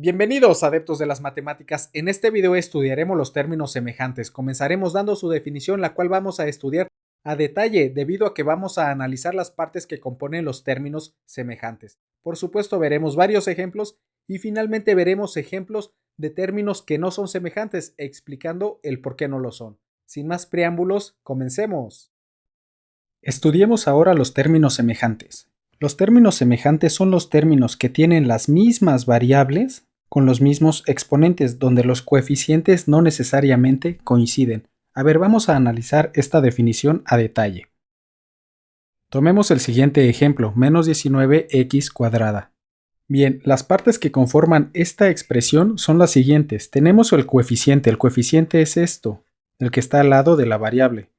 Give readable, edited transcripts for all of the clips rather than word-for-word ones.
Bienvenidos, adeptos de las matemáticas. En este video estudiaremos los términos semejantes. Comenzaremos dando su definición, la cual vamos a estudiar a detalle debido a que vamos a analizar las partes que componen los términos semejantes. Por supuesto, veremos varios ejemplos y finalmente veremos ejemplos de términos que no son semejantes, explicando el por qué no lo son. Sin más preámbulos, comencemos. Estudiemos ahora los términos semejantes. Los términos semejantes son los términos que tienen las mismas variables con los mismos exponentes, donde los coeficientes no necesariamente coinciden. A ver, vamos a analizar esta definición a detalle. Tomemos el siguiente ejemplo, menos 19x cuadrada. Bien, las partes que conforman esta expresión son las siguientes. Tenemos el coeficiente es esto, el que está al lado de la variable.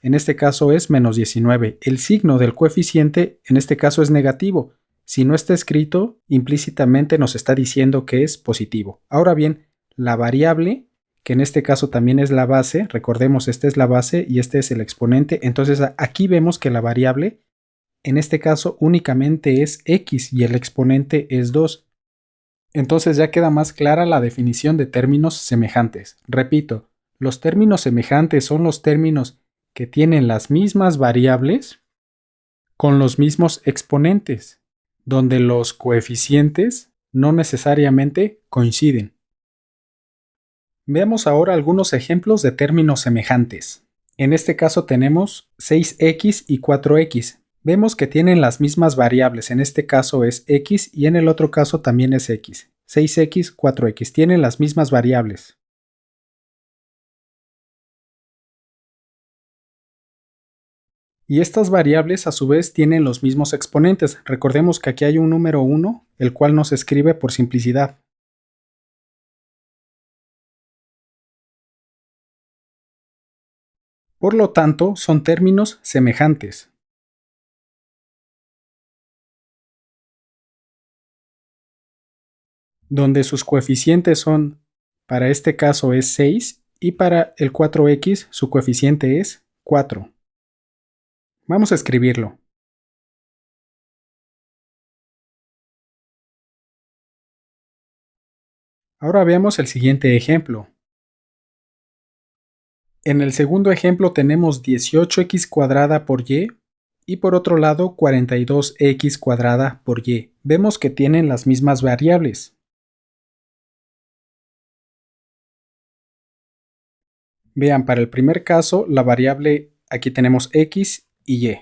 En este caso es menos 19. El signo del coeficiente en este caso es negativo. Si no está escrito, implícitamente nos está diciendo que es positivo. Ahora bien, la variable, que en este caso también es la base, recordemos, esta es la base y este es el exponente, entonces aquí vemos que la variable, en este caso únicamente es x y el exponente es 2. Entonces ya queda más clara la definición de términos semejantes. Repito, los términos semejantes son los términos que tienen las mismas variables con los mismos exponentes, donde los coeficientes no necesariamente coinciden. Veamos ahora algunos ejemplos de términos semejantes. En este caso tenemos 6x y 4x. Vemos que tienen las mismas variables, en este caso es x y en el otro caso también es x. 6x, 4x tienen las mismas variables. Y estas variables a su vez tienen los mismos exponentes. Recordemos que aquí hay un número 1, el cual no se escribe por simplicidad. Por lo tanto, son términos semejantes. Donde sus coeficientes son, para este caso es 6 y para el 4x su coeficiente es 4. Vamos a escribirlo. Ahora veamos el siguiente ejemplo. En el segundo ejemplo tenemos 18x cuadrada por y por otro lado 42x cuadrada por y. Vemos que tienen las mismas variables. Vean, para el primer caso la variable aquí tenemos x y y.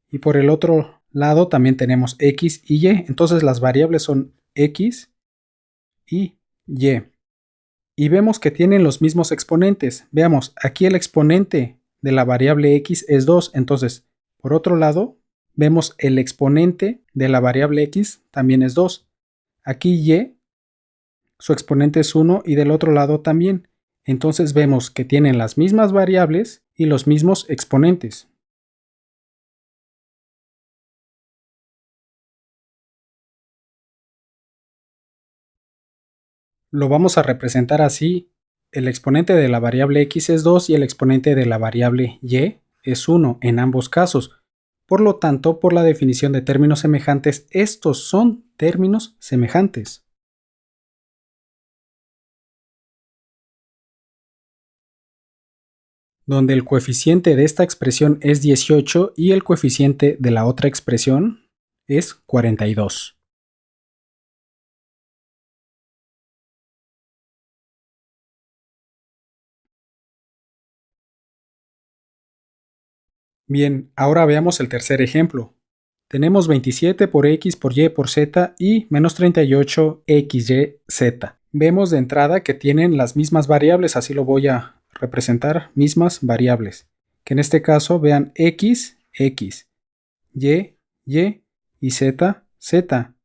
Y por el otro lado también tenemos x y y. Entonces las variables son x y y. Y vemos que tienen los mismos exponentes. Veamos, aquí el exponente de la variable x es 2. Entonces, por otro lado, vemos el exponente de la variable x también es 2. Aquí y, su exponente es 1 y del otro lado también. Entonces vemos que tienen las mismas variables y los mismos exponentes. Lo vamos a representar así. El exponente de la variable x es 2 y el exponente de la variable y es 1 en ambos casos. Por lo tanto, por la definición de términos semejantes, estos son términos semejantes. Donde el coeficiente de esta expresión es 18 y el coeficiente de la otra expresión es 42. Bien, ahora veamos el tercer ejemplo. Tenemos 27 por x por y por z y menos 38 xy z. Vemos de entrada que tienen las mismas variables, así lo voy a representar, mismas variables. Que en este caso vean x, x, y, y z, z,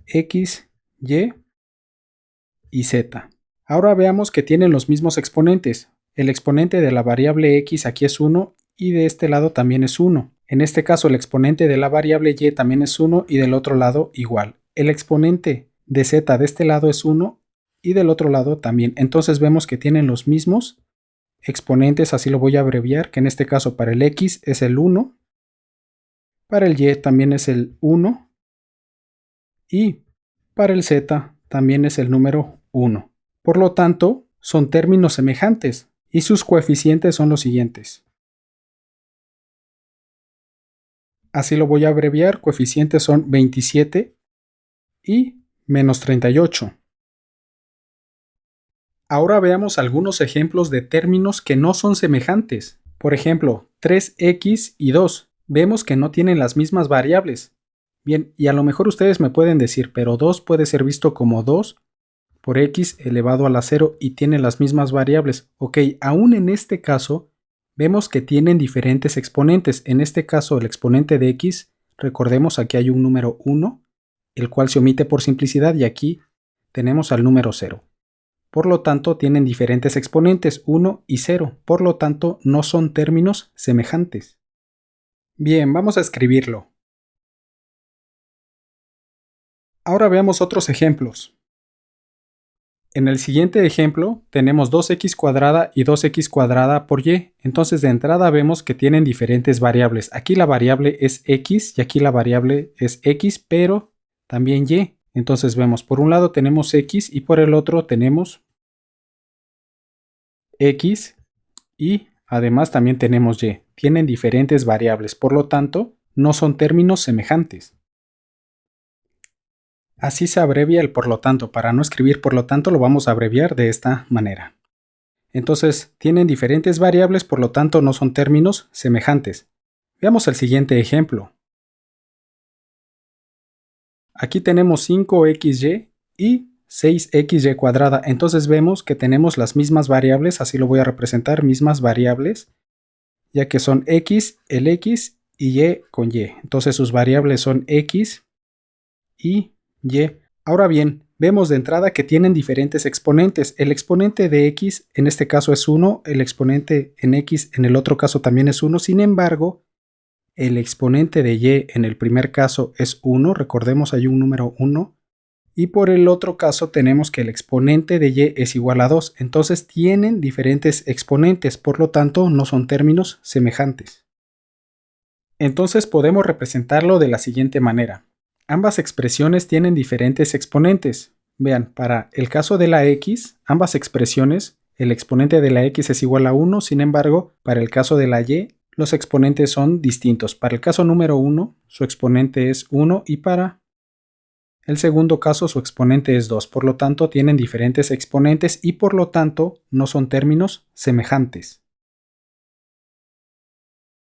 x, y z. Ahora veamos que tienen los mismos exponentes. El exponente de la variable x aquí es 1 y de este lado también es 1. En este caso el exponente de la variable y también es 1 y del otro lado igual. El exponente de z de este lado es 1 y del otro lado también. Entonces vemos que tienen los mismos exponentes, así lo voy a abreviar, que en este caso para el x es el 1, para el y también es el 1 y para el z también es el número 1. Por lo tanto, son términos semejantes y sus coeficientes son los siguientes. Así lo voy a abreviar, coeficientes son 27 y menos 38. Ahora veamos algunos ejemplos de términos que no son semejantes. Por ejemplo, 3x y 2. Vemos que no tienen las mismas variables. Bien, y a lo mejor ustedes me pueden decir, pero 2 puede ser visto como 2 por x elevado a la 0 y tiene las mismas variables. Ok, aún en este caso, vemos que tienen diferentes exponentes. En este caso, el exponente de x, recordemos aquí hay un número 1, el cual se omite por simplicidad, y aquí tenemos al número 0. Por lo tanto, tienen diferentes exponentes, 1 y 0. Por lo tanto, no son términos semejantes. Bien, vamos a escribirlo. Ahora veamos otros ejemplos. En el siguiente ejemplo tenemos 2x cuadrada y 2x cuadrada por y. Entonces de entrada vemos que tienen diferentes variables. Aquí la variable es x y aquí la variable es x, pero también y. Entonces vemos, por un lado tenemos x y por el otro tenemos x y además también tenemos y. Tienen diferentes variables, por lo tanto no son términos semejantes. Así se abrevia el por lo tanto. Para no escribir por lo tanto lo vamos a abreviar de esta manera. Entonces, tienen diferentes variables, por lo tanto no son términos semejantes. Veamos el siguiente ejemplo. Aquí tenemos 5xy y 6xy cuadrada. Entonces vemos que tenemos las mismas variables, así lo voy a representar, mismas variables, ya que son x, el x y y con y. Entonces sus variables son x y y. Ahora bien, vemos de entrada que tienen diferentes exponentes. El exponente de x en este caso es 1, el exponente en x en el otro caso también es 1. Sin embargo, el exponente de y en el primer caso es 1, recordemos hay un número 1. Y por el otro caso tenemos que el exponente de y es igual a 2. Entonces tienen diferentes exponentes, por lo tanto no son términos semejantes. Entonces podemos representarlo de la siguiente manera. Ambas expresiones tienen diferentes exponentes. Vean, para el caso de la x, ambas expresiones, el exponente de la x es igual a 1, sin embargo, para el caso de la y, los exponentes son distintos. Para el caso número 1, su exponente es 1 y para el segundo caso su exponente es 2. Por lo tanto, tienen diferentes exponentes y por lo tanto no son términos semejantes.